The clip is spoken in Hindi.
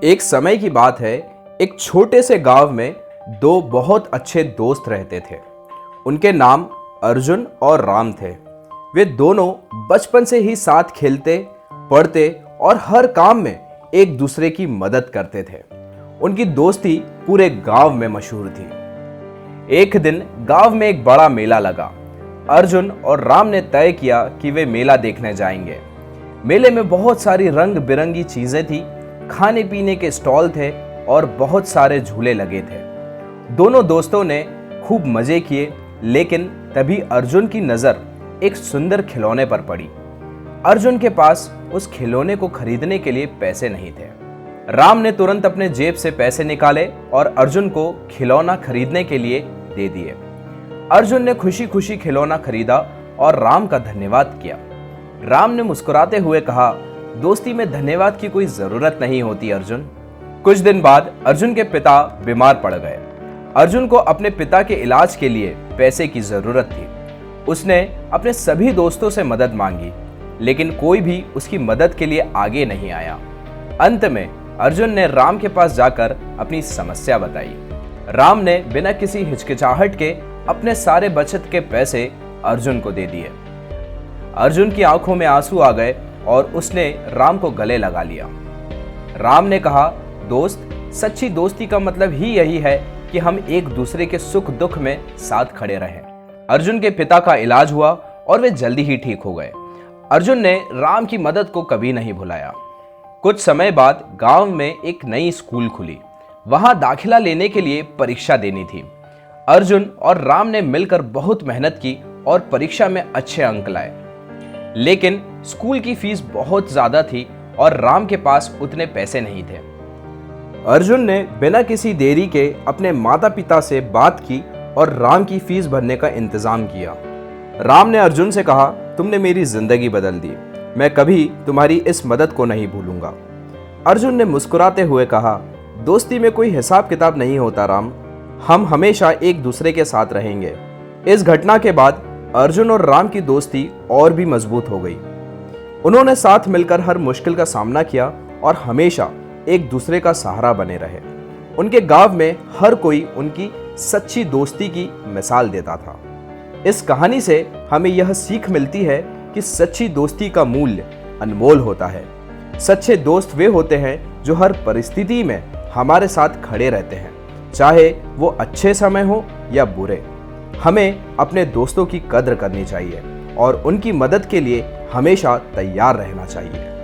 एक समय की बात है। एक छोटे से गांव में दो बहुत अच्छे दोस्त रहते थे। उनके नाम अर्जुन और राम थे। वे दोनों बचपन से ही साथ खेलते, पढ़ते और हर काम में एक दूसरे की मदद करते थे। उनकी दोस्ती पूरे गांव में मशहूर थी। एक दिन गांव में एक बड़ा मेला लगा। अर्जुन और राम ने तय किया कि वे मेला देखने जाएंगे। मेले में बहुत सारी रंग बिरंगी चीजें थी, खाने पीने के स्टॉल थे और बहुत सारे झूले लगे थे। दोनों दोस्तों ने खूब मजे किए, लेकिन तभी अर्जुन की नजर एक सुंदर खिलौने पर पड़ी। अर्जुन के पास उस खिलौने को खरीदने के लिए पैसे नहीं थे। राम ने तुरंत अपने जेब से पैसे निकाले और अर्जुन को खिलौना खरीदने के लिए दे दिए। अर्जुन ने खुशी खुशी खिलौना खरीदा और राम का धन्यवाद किया। राम ने मुस्कुराते हुए कहा, दोस्ती में धन्यवाद की कोई जरूरत नहीं होती अर्जुन। कुछ दिन बाद अर्जुन के पिता बीमार पड़ गए। अर्जुन को अपने पिता के इलाज के लिए पैसे की जरूरत थी। उसने अपने सभी दोस्तों से मदद मांगी, लेकिन कोई भी उसकी मदद के लिए आगे नहीं आया। अंत में अर्जुन ने राम के पास जाकर अपनी समस्या बताई। राम ने बिना किसी हिचकिचाहट के अपने सारे बचत के पैसे अर्जुन को दे दिए। अर्जुन की आंखों में आंसू आ गए और उसने राम को गले लगा लिया। राम ने कहा, दोस्त, सच्ची दोस्ती का मतलब ही यही है कि हम एक दूसरे के सुख दुख में साथ खड़े रहें। अर्जुन के पिता का इलाज हुआ और वे जल्दी ही ठीक हो गए। अर्जुन ने राम की मदद को कभी नहीं भुलाया। कुछ समय बाद गांव में एक नई स्कूल खुली। वहां दाखिला लेने के लिए परीक्षा देनी थी। अर्जुन और राम ने मिलकर बहुत मेहनत की और परीक्षा में अच्छे अंक लाए। लेकिन स्कूल की फीस बहुत ज्यादा थी और राम के पास उतने पैसे नहीं थे। अर्जुन ने बिना किसी देरी के अपने माता पिता से बात की और राम की फीस भरने का इंतजाम किया। राम ने अर्जुन से कहा, तुमने मेरी जिंदगी बदल दी। मैं कभी तुम्हारी इस मदद को नहीं भूलूंगा। अर्जुन ने मुस्कुराते हुए कहा, दोस्ती में कोई हिसाब किताब नहीं होता राम। हम हमेशा एक दूसरे के साथ रहेंगे। इस घटना के बाद अर्जुन और राम की दोस्ती और भी मजबूत हो गई। उन्होंने साथ मिलकर हर मुश्किल का सामना किया और हमेशा एक दूसरे का सहारा बने रहे। उनके गांव में हर कोई उनकी सच्ची दोस्ती की मिसाल देता था। इस कहानी से हमें यह सीख मिलती है कि सच्ची दोस्ती का मूल्य अनमोल होता है। सच्चे दोस्त वे होते हैं जो हर परिस्थिति में हमारे साथ खड़े रहते हैं, चाहे वो अच्छे समय हो या बुरे। हमें अपने दोस्तों की कद्र करनी चाहिए और उनकी मदद के लिए हमेशा तैयार रहना चाहिए।